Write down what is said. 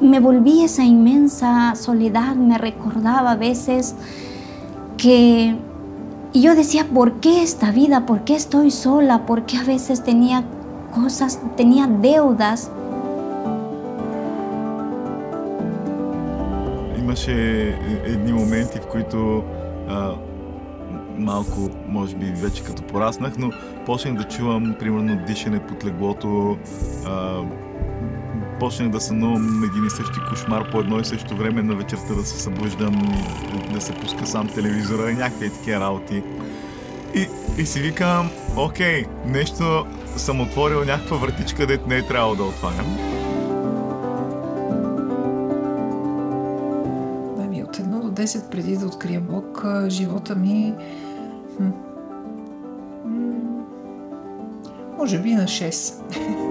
me volví esa inmensa soledad, me recordaba a veces que y yo decía, ¿por qué esta vida? ¿Por qué estoy sola? ¿Por qué a veces tenía cosas, tenía deudas? Имаше едни моменти, в които малко, може би вече като пораснах, но почнах да чувам, примерно, дишане под леглото, почнах да сънувам един и същи кошмар по едно и също време на вечерта да се събуждам и да се пуска сам телевизора и някакви такива работи. И си викам, окей, нещо съм отворил, някаква вратичка, дето не е трябвало да отварям. От 1 до 10 преди да открия Бог, живота ми може би на 6.